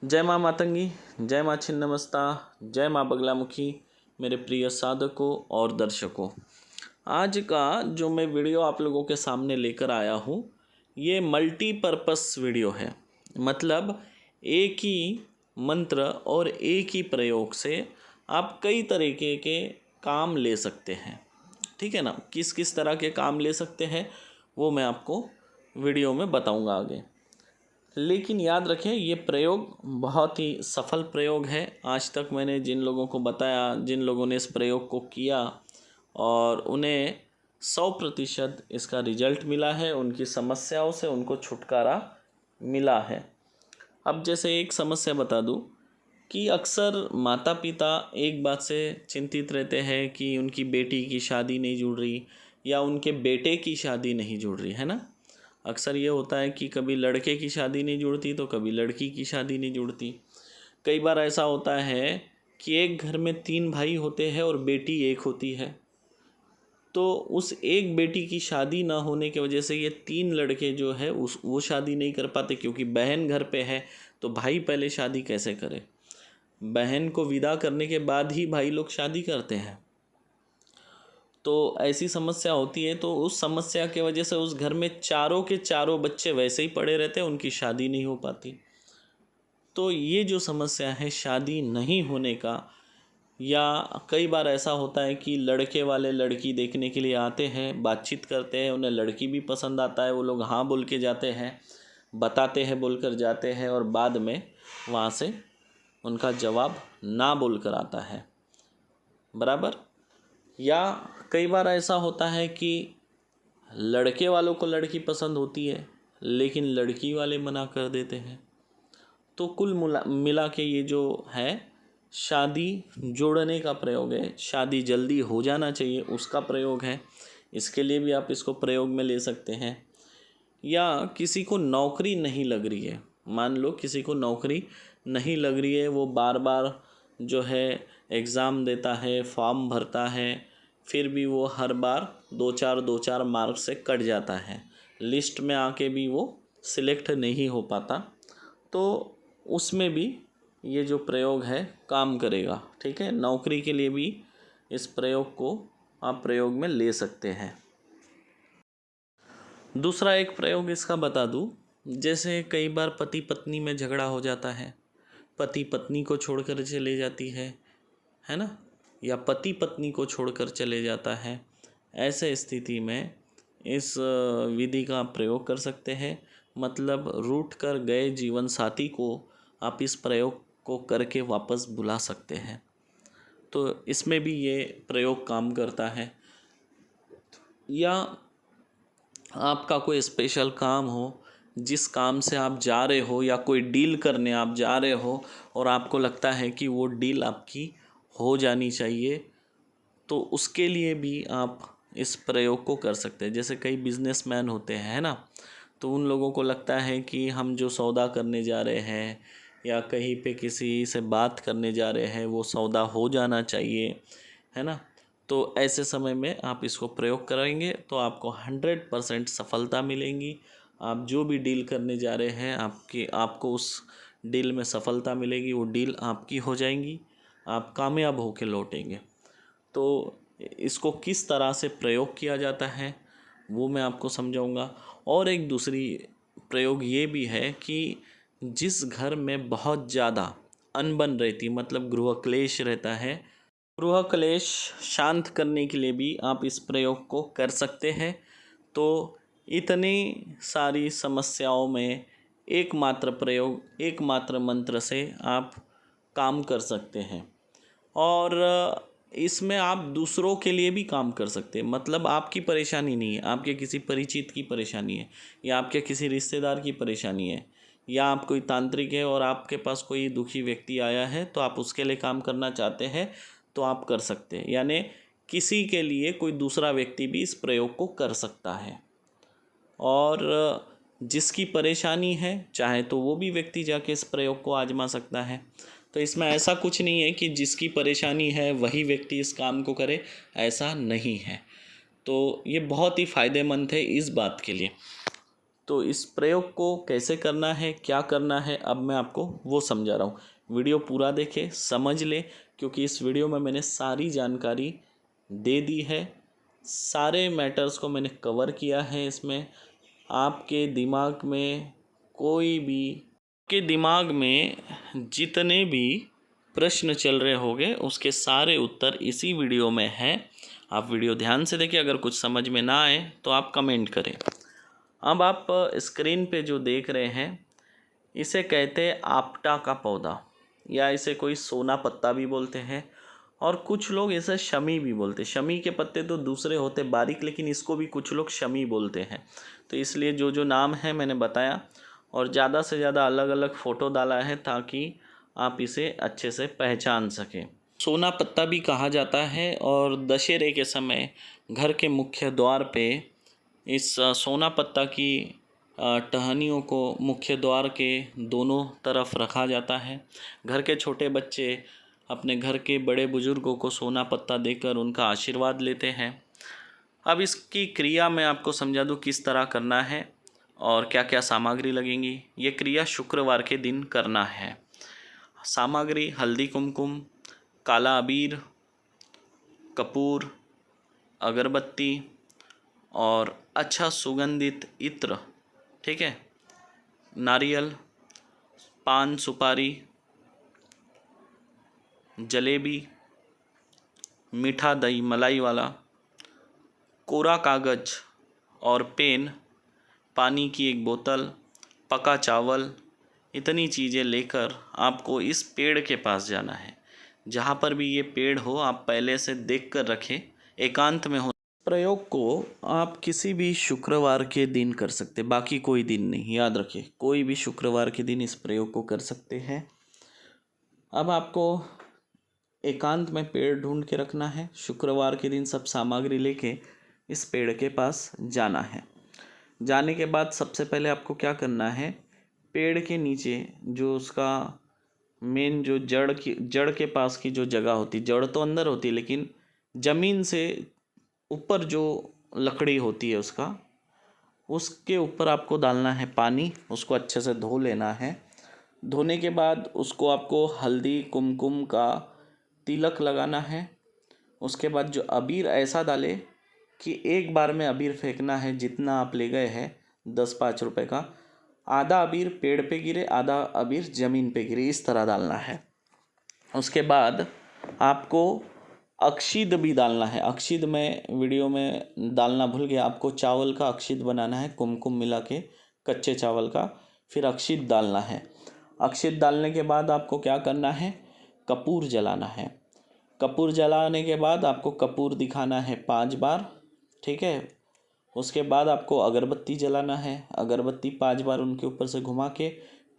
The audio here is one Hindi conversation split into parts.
जय माँ मातंगी, जय माँ छिन्नमस्ता, जय माँ बगलामुखी। मेरे प्रिय साधकों और दर्शकों, आज का जो मैं वीडियो आप लोगों के सामने लेकर आया हूँ, ये मल्टीपर्पस वीडियो है। मतलब एक ही मंत्र और एक ही प्रयोग से आप कई तरीके के काम ले सकते हैं। ठीक है ना। किस किस तरह के काम ले सकते हैं वो मैं आपको वीडियो में बताऊंगा आगे। लेकिन याद रखें, ये प्रयोग बहुत ही सफल प्रयोग है। आज तक मैंने जिन लोगों को बताया, जिन लोगों ने इस प्रयोग को किया और उन्हें 100% इसका रिजल्ट मिला है, उनकी समस्याओं से उनको छुटकारा मिला है। अब जैसे एक समस्या बता दूं कि अक्सर माता पिता एक बात से चिंतित रहते हैं कि उनकी बेटी की शादी नहीं जुड़ रही या उनके बेटे की शादी नहीं जुड़ रही है ना। अक्सर ये होता है कि कभी लड़के की शादी नहीं जुड़ती तो कभी लड़की की शादी नहीं जुड़ती। कई बार ऐसा होता है कि एक घर में 3 भाई होते हैं और बेटी एक होती है, तो उस एक बेटी की शादी ना होने की वजह से ये 3 लड़के जो है वो शादी नहीं कर पाते, क्योंकि बहन घर पे है तो भाई पहले शादी कैसे करे। बहन को विदा करने के बाद ही भाई लोग शादी करते हैं। तो ऐसी समस्या होती है, तो उस समस्या के वजह से उस घर में चारों के चारों बच्चे वैसे ही पड़े रहते हैं, उनकी शादी नहीं हो पाती। तो ये जो समस्या है शादी नहीं होने का, या कई बार ऐसा होता है कि लड़के वाले लड़की देखने के लिए आते हैं, बातचीत करते हैं, उन्हें लड़की भी पसंद आता है, वो लोग हाँ बोल के जाते हैं, बताते हैं बोल कर जाते हैं, और बाद में वहाँ से उनका जवाब ना बोल कर आता है। बराबर। या कई बार ऐसा होता है कि लड़के वालों को लड़की पसंद होती है लेकिन लड़की वाले मना कर देते हैं। तो कुल मिला के ये जो है शादी जोड़ने का प्रयोग है, शादी जल्दी हो जाना चाहिए उसका प्रयोग है। इसके लिए भी आप इसको प्रयोग में ले सकते हैं। या किसी को नौकरी नहीं लग रही है, मान लो किसी को नौकरी नहीं लग रही है, वो बार बार जो है एग्ज़ाम देता है, फॉर्म भरता है, फिर भी वो हर बार 2-4 मार्क्स से कट जाता है, लिस्ट में आके भी वो सिलेक्ट नहीं हो पाता। तो उसमें भी ये जो प्रयोग है काम करेगा। ठीक है, नौकरी के लिए भी इस प्रयोग को आप प्रयोग में ले सकते हैं। दूसरा एक प्रयोग इसका बता दूं, जैसे कई बार पति पत्नी में झगड़ा हो जाता है, पति पत्नी को छोड़कर चले जाती है ना, या पति पत्नी को छोड़कर चले जाता है। ऐसे स्थिति में इस विधि का प्रयोग कर सकते हैं। मतलब रूठ कर गए जीवन साथी को आप इस प्रयोग को करके वापस बुला सकते हैं। तो इसमें भी ये प्रयोग काम करता है। या आपका कोई स्पेशल काम हो, जिस काम से आप जा रहे हो, या कोई डील करने आप जा रहे हो और आपको लगता है कि वो डील आपकी हो जानी चाहिए, तो उसके लिए भी आप इस प्रयोग को कर सकते हैं। जैसे कई बिजनेसमैन होते हैं, है ना, तो उन लोगों को लगता है कि हम जो सौदा करने जा रहे हैं या कहीं पे किसी से बात करने जा रहे हैं वो सौदा हो जाना चाहिए, है ना। तो ऐसे समय में आप इसको प्रयोग करेंगे तो आपको 100% सफलता मिलेगी। आप जो भी डील करने जा रहे हैं आपको उस डील में सफलता मिलेगी, वो डील आपकी हो जाएंगी, आप कामयाब होकर लौटेंगे। तो इसको किस तरह से प्रयोग किया जाता है वो मैं आपको समझाऊंगा। और एक दूसरी प्रयोग ये भी है कि जिस घर में बहुत ज़्यादा अनबन रहती, मतलब गृह क्लेश रहता है, गृह क्लेश शांत करने के लिए भी आप इस प्रयोग को कर सकते हैं। तो इतनी सारी समस्याओं में एकमात्र प्रयोग, एकमात्र मंत्र से आप काम कर सकते हैं। और इसमें आप दूसरों के लिए भी काम कर सकते हैं। मतलब आपकी परेशानी नहीं है, आपके किसी परिचित की परेशानी है, या आपके किसी रिश्तेदार की परेशानी है, या आप कोई तांत्रिक है और आपके पास कोई दुखी व्यक्ति आया है तो आप उसके लिए काम करना चाहते हैं तो आप कर सकते हैं। यानी किसी के लिए कोई दूसरा व्यक्ति भी इस प्रयोग को कर सकता है। और जिसकी परेशानी है चाहे तो वो भी व्यक्ति जाके इस प्रयोग को आजमा सकता है। तो इसमें ऐसा कुछ नहीं है कि जिसकी परेशानी है वही व्यक्ति इस काम को करे, ऐसा नहीं है। तो ये बहुत ही फ़ायदेमंद है इस बात के लिए। तो इस प्रयोग को कैसे करना है, क्या करना है, अब मैं आपको वो समझा रहा हूँ। वीडियो पूरा देखें, समझ ले, क्योंकि इस वीडियो में मैंने सारी जानकारी दे दी है, सारे मैटर्स को मैंने कवर किया है। इसमें आपके दिमाग में कोई भी, आपके दिमाग में जितने भी प्रश्न चल रहे होंगे उसके सारे उत्तर इसी वीडियो में हैं। आप वीडियो ध्यान से देखिए, अगर कुछ समझ में ना आए तो आप कमेंट करें। अब आप स्क्रीन पे जो देख रहे हैं, इसे कहते हैं आपटा का पौधा, या इसे कोई सोना पत्ता भी बोलते हैं, और कुछ लोग इसे शमी भी बोलते हैं। शमी के पत्ते तो दूसरे होते बारीक, लेकिन इसको भी कुछ लोग शमी बोलते हैं। तो इसलिए जो जो नाम है मैंने बताया, और ज़्यादा से ज़्यादा अलग अलग फ़ोटो डाला है ताकि आप इसे अच्छे से पहचान सकें। सोना पत्ता भी कहा जाता है, और दशहरे के समय घर के मुख्य द्वार पे इस सोना पत्ता की टहनियों को मुख्य द्वार के दोनों तरफ रखा जाता है। घर के छोटे बच्चे अपने घर के बड़े बुजुर्गों को सोना पत्ता देकर उनका आशीर्वाद लेते हैं। अब इसकी क्रिया मैं आपको समझा दूँ किस तरह करना है और क्या क्या सामग्री लगेंगी। ये क्रिया शुक्रवार के दिन करना है। सामग्री: हल्दी कुमकुम, काला अबीर, कपूर, अगरबत्ती और अच्छा सुगंधित इत्र, ठीक है, नारियल, पान सुपारी, जलेबी, मीठा दही मलाई वाला, कोरा कागज और पेन, पानी की एक बोतल, पका चावल, इतनी चीज़ें लेकर आपको इस पेड़ के पास जाना है। जहाँ पर भी ये पेड़ हो आप पहले से देख कर रखें, एकांत में हो। प्रयोग को आप किसी भी शुक्रवार के दिन कर सकते, बाकी कोई दिन नहीं, याद रखें, कोई भी शुक्रवार के दिन इस प्रयोग को कर सकते हैं। अब आपको एकांत में पेड़ ढूंढ के रखना है। शुक्रवार के दिन सब सामग्री लेके इस पेड़ के पास जाना है। जाने के बाद सबसे पहले आपको क्या करना है, पेड़ के नीचे जो उसका मेन जो जड़ के पास की जो जगह होती, जड़ तो अंदर होती है लेकिन ज़मीन से ऊपर जो लकड़ी होती है उसके ऊपर आपको डालना है पानी। उसको अच्छे से धो लेना है। धोने के बाद उसको आपको हल्दी कुमकुम का तिलक लगाना है। उसके बाद जो अबीर ऐसा डाले कि एक बार में अबीर फेंकना है, जितना आप ले गए हैं 10-5 रुपए का, आधा अबीर पेड़ पे गिरे, आधा अबीर ज़मीन पे गिरे, इस तरह डालना है। उसके बाद आपको अक्षित भी डालना है। अक्षित में वीडियो में डालना भूल गया, आपको चावल का अक्षित बनाना है, कुमकुम मिला के कच्चे चावल का, फिर अक्षित डालना है। अक्षित डालने के बाद आपको क्या करना है, कपूर जलाना है। कपूर जलाने के बाद आपको कपूर दिखाना है 5 बार, ठीक है। उसके बाद आपको अगरबत्ती जलाना है। अगरबत्ती 5 बार उनके ऊपर से घुमा के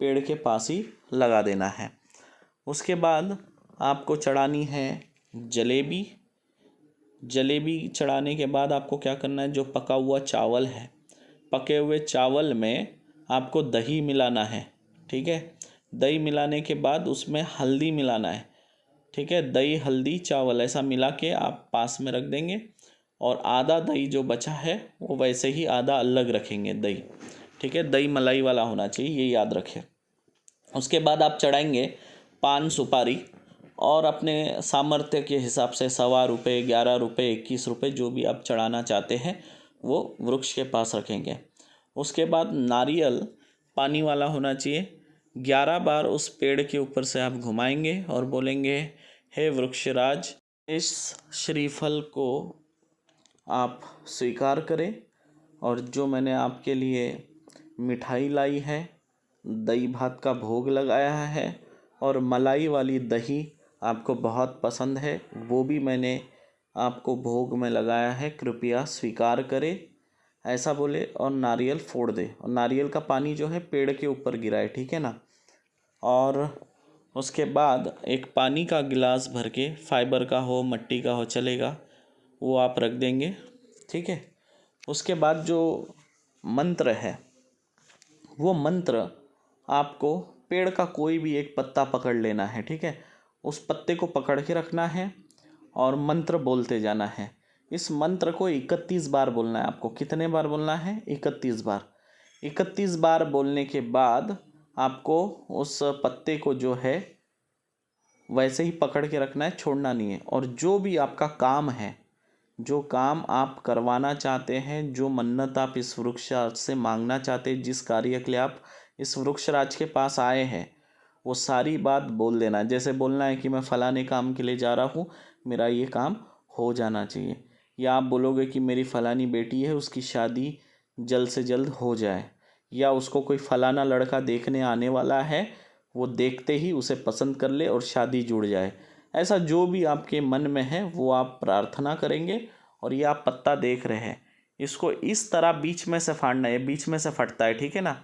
पेड़ के पास ही लगा देना है। उसके बाद आपको चढ़ानी है जलेबी। जलेबी चढ़ाने के बाद आपको क्या करना है, जो पका हुआ चावल है, पके हुए चावल में आपको दही मिलाना है, ठीक है। दही मिलाने के बाद उसमें हल्दी मिलाना है, ठीक है। दही हल्दी चावल ऐसा मिला के आप पास में रख देंगे, और आधा दही जो बचा है वो वैसे ही आधा अलग रखेंगे दही, ठीक है। दही मलाई वाला होना चाहिए, ये याद रखें। उसके बाद आप चढ़ाएंगे पान सुपारी, और अपने सामर्थ्य के हिसाब से 1.25 रुपये, 11 रुपये, 21 रुपये, जो भी आप चढ़ाना चाहते हैं वो वृक्ष के पास रखेंगे। उसके बाद नारियल पानी वाला होना चाहिए। 11 बार उस पेड़ के ऊपर से आप घुमाएंगे और बोलेंगे, हे वृक्षराज, इस श्रीफल को आप स्वीकार करें, और जो मैंने आपके लिए मिठाई लाई है, दही भात का भोग लगाया है, और मलाई वाली दही आपको बहुत पसंद है, वो भी मैंने आपको भोग में लगाया है, कृपया स्वीकार करें, ऐसा बोले, और नारियल फोड़ दे। और नारियल का पानी जो है पेड़ के ऊपर गिराए, ठीक है ना। और उसके बाद एक पानी का गिलास भर के, फाइबर का हो मट्टी का हो चलेगा, वो आप रख देंगे, ठीक है। उसके बाद जो मंत्र है, वो मंत्र आपको पेड़ का कोई भी एक पत्ता पकड़ लेना है, ठीक है। उस पत्ते को पकड़ के रखना है और मंत्र बोलते जाना है। इस मंत्र को 31 बार बोलना है आपको। कितने बार बोलना है? 31 बार। 31 बार बोलने के बाद आपको उस पत्ते को जो है वैसे ही पकड़ के रखना है, छोड़ना नहीं है। और जो भी आपका काम है, जो काम आप करवाना चाहते हैं, जो मन्नत आप इस वृक्षराज से मांगना चाहते हैं, जिस कार्य के लिए आप इस वृक्षराज के पास आए हैं, वो सारी बात बोल देना है। जैसे बोलना है कि मैं फलाने काम के लिए जा रहा हूँ, मेरा ये काम हो जाना चाहिए। या आप बोलोगे कि मेरी फलानी बेटी है, उसकी शादी जल्द से जल्द हो जाए। या उसको कोई फलाना लड़का देखने आने वाला है, वो देखते ही उसे पसंद कर ले और शादी जुड़ जाए। ऐसा जो भी आपके मन में है वो आप प्रार्थना करेंगे। और ये आप पत्ता देख रहे हैं, इसको इस तरह बीच में से फाड़ना है। बीच में से फटता है, ठीक है ना।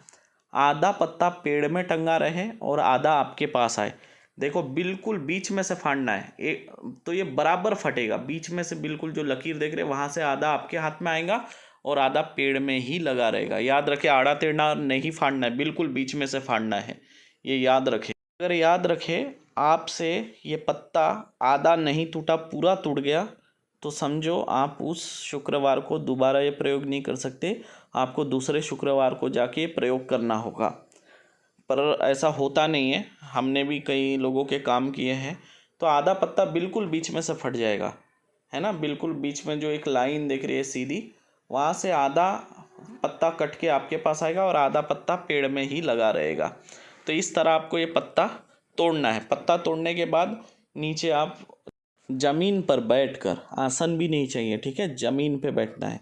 आधा पत्ता पेड़ में टंगा रहे और आधा आपके पास आए। देखो बिल्कुल बीच में से फाड़ना है, एक तो ये बराबर फटेगा। बीच में से बिल्कुल जो लकीर देख रहे हैं वहाँ से आधा आपके हाथ में आएगा और आधा पेड़ में ही लगा रहेगा। याद रखें, आड़ा टेढ़ा नहीं फाड़ना है, बिल्कुल बीच में से फाड़ना है, ये याद रखें। अगर याद रखें आपसे ये पत्ता आधा नहीं टूटा, पूरा टूट गया, तो समझो आप उस शुक्रवार को दोबारा ये प्रयोग नहीं कर सकते। आपको दूसरे शुक्रवार को जाके प्रयोग करना होगा। पर ऐसा होता नहीं है, हमने भी कई लोगों के काम किए हैं। तो आधा पत्ता बिल्कुल बीच में से फट जाएगा, है ना। बिल्कुल बीच में जो एक लाइन दिख रही है सीधी, वहाँ से आधा पत्ता कट के आपके पास आएगा और आधा पत्ता पेड़ में ही लगा रहेगा। तो इस तरह आपको ये पत्ता तोड़ना है। पत्ता तोड़ने के बाद नीचे आप ज़मीन पर बैठकर, आसन भी नहीं चाहिए, ठीक है, ज़मीन पे बैठना है।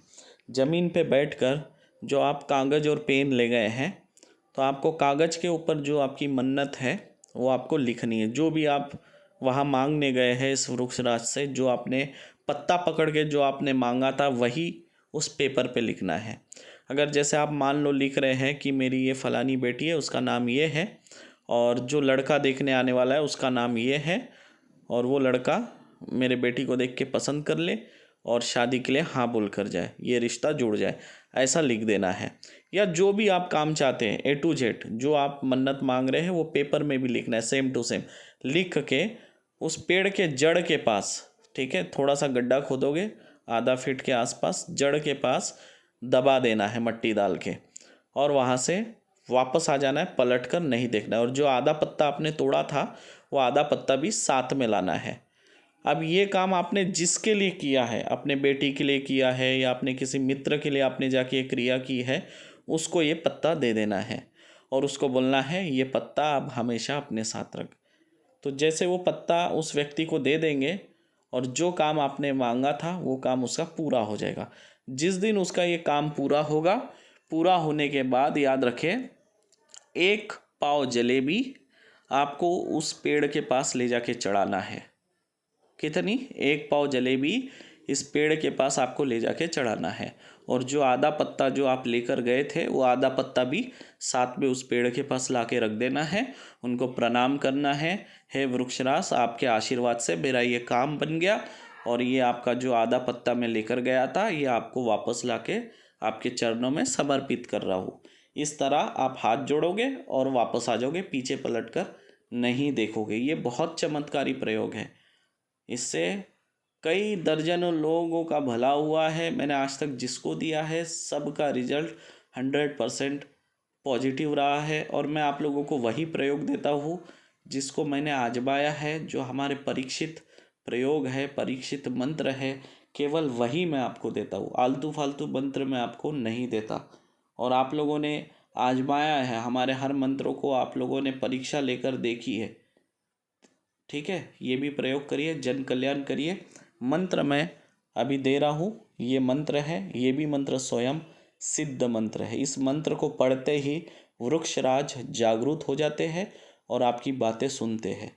ज़मीन पे बैठकर जो आप कागज़ और पेन ले गए हैं, तो आपको कागज़ के ऊपर जो आपकी मन्नत है वो आपको लिखनी है। जो भी आप वहाँ मांगने गए हैं इस वृक्षराज से, जो आपने पत्ता पकड़ के जो आपने मांगा था, वही उस पेपर पे लिखना है। अगर जैसे आप मान लो लिख रहे हैं कि मेरी ये फ़लानी बेटी है, उसका नाम ये है, और जो लड़का देखने आने वाला है उसका नाम ये है, और वो लड़का मेरे बेटी को देख के पसंद कर ले और शादी के लिए हाँ बोल कर जाए, ये रिश्ता जुड़ जाए, ऐसा लिख देना है। या जो भी आप काम चाहते हैं A to Z, जो आप मन्नत मांग रहे हैं वो पेपर में भी लिखना है, सेम टू सेम लिख के उस पेड़ के जड़ के पास, ठीक है, थोड़ा सा गड्ढा खोदोगे आधा फीट के आसपास, जड़ के पास दबा देना है मट्टी डाल के, और वहाँ से वापस आ जाना है, पलट कर नहीं देखना है। और जो आधा पत्ता आपने तोड़ा था वो आधा पत्ता भी साथ में लाना है। अब ये काम आपने जिसके लिए किया है, अपने बेटी के लिए किया है या अपने किसी मित्र के लिए आपने जाके ये क्रिया की है, उसको ये पत्ता दे देना है और उसको बोलना है ये पत्ता आप हमेशा अपने साथ रख। तो जैसे वो पत्ता उस व्यक्ति को दे देंगे और जो काम आपने मांगा था वो काम उसका पूरा हो जाएगा। जिस दिन उसका ये काम पूरा होगा, पूरा होने के बाद याद रखें, 1 पाव जलेबी आपको उस पेड़ के पास ले जाके चढ़ाना है। कितनी? 1 पाव जलेबी इस पेड़ के पास आपको ले जाके चढ़ाना है। और जो आधा पत्ता जो आप लेकर गए थे, वो आधा पत्ता भी साथ में उस पेड़ के पास ला के रख देना है। उनको प्रणाम करना है, हे वृक्षराज, आपके आशीर्वाद से मेरा ये काम बन गया और ये आपका जो आधा पत्ता मैं लेकर गया था, ये आपको वापस ला के आपके चरणों में समर्पित कर रहा हूँ। इस तरह आप हाथ जोड़ोगे और वापस आ जाओगे, पीछे पलट कर नहीं देखोगे। ये बहुत चमत्कारी प्रयोग है, इससे कई दर्जनों लोगों का भला हुआ है। मैंने आज तक जिसको दिया है सबका रिजल्ट 100% पॉजिटिव रहा है। और मैं आप लोगों को वही प्रयोग देता हूँ जिसको मैंने आजमाया है, जो हमारे परीक्षित प्रयोग है, परीक्षित मंत्र है, केवल वही मैं आपको देता हूँ। आलतू फालतू मंत्र मैं आपको नहीं देता। और आप लोगों ने आजमाया है, हमारे हर मंत्रों को आप लोगों ने परीक्षा लेकर देखी है, ठीक है। ये भी प्रयोग करिए, जन कल्याण करिए। मंत्र मैं अभी दे रहा हूँ, ये मंत्र है, ये भी मंत्र स्वयं सिद्ध मंत्र है। इस मंत्र को पढ़ते ही वृक्षराज जागरूक हो जाते हैं और आपकी बातें सुनते हैं,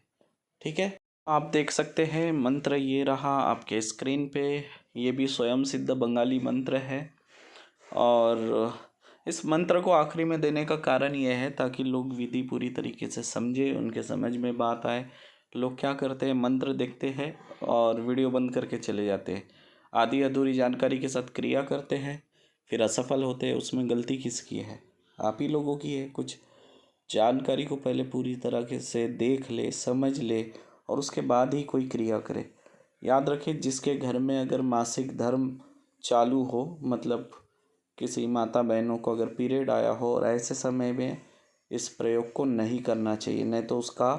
ठीक है। आप देख सकते हैं मंत्र ये रहा आपके स्क्रीन पे। ये भी स्वयं सिद्ध बंगाली मंत्र है। और इस मंत्र को आखिरी में देने का कारण ये है ताकि लोग विधि पूरी तरीके से समझे, उनके समझ में बात आए। लोग क्या करते हैं, मंत्र देखते हैं और वीडियो बंद करके चले जाते हैं, आधी अधूरी जानकारी के साथ क्रिया करते हैं, फिर असफल होते हैं। उसमें गलती किसकी है? आप ही लोगों की है। कुछ जानकारी को पहले पूरी तरह से देख ले, समझ ले और उसके बाद ही कोई क्रिया करे। याद रखें, जिसके घर में अगर मासिक धर्म चालू हो, मतलब किसी माता बहनों को अगर पीरियड आया हो और ऐसे समय में इस प्रयोग को नहीं करना चाहिए, नहीं तो उसका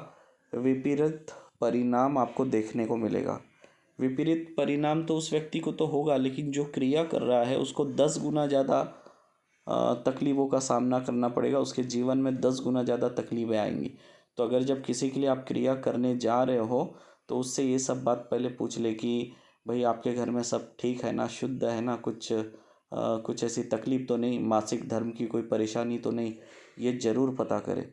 विपरीत परिणाम आपको देखने को मिलेगा। विपरीत परिणाम तो उस व्यक्ति को तो होगा, लेकिन जो क्रिया कर रहा है उसको 10 गुना ज़्यादा तकलीफ़ों का सामना करना पड़ेगा। उसके जीवन में 10 गुना ज़्यादा तकलीफ़ें आएंगी। तो अगर जब किसी के लिए आप क्रिया करने जा रहे हो तो उससे ये सब बात पहले पूछ ले कि भाई आपके घर में सब ठीक है ना, शुद्ध है ना, कुछ ऐसी तकलीफ़ तो नहीं, मासिक धर्म की कोई परेशानी तो नहीं, ये ज़रूर पता करें।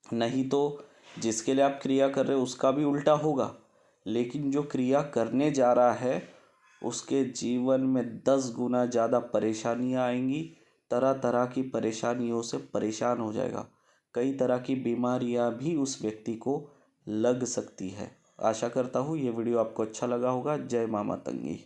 नहीं तो जिसके लिए आप क्रिया कर रहे हो उसका भी उल्टा होगा, लेकिन जो क्रिया करने जा रहा है उसके जीवन में 10 गुना ज़्यादा परेशानियाँ आएंगी। तरह तरह की परेशानियों से परेशान हो जाएगा। कई तरह की बीमारियाँ भी उस व्यक्ति को लग सकती है। आशा करता हूँ ये वीडियो आपको अच्छा लगा होगा। जय माँ मातंगी।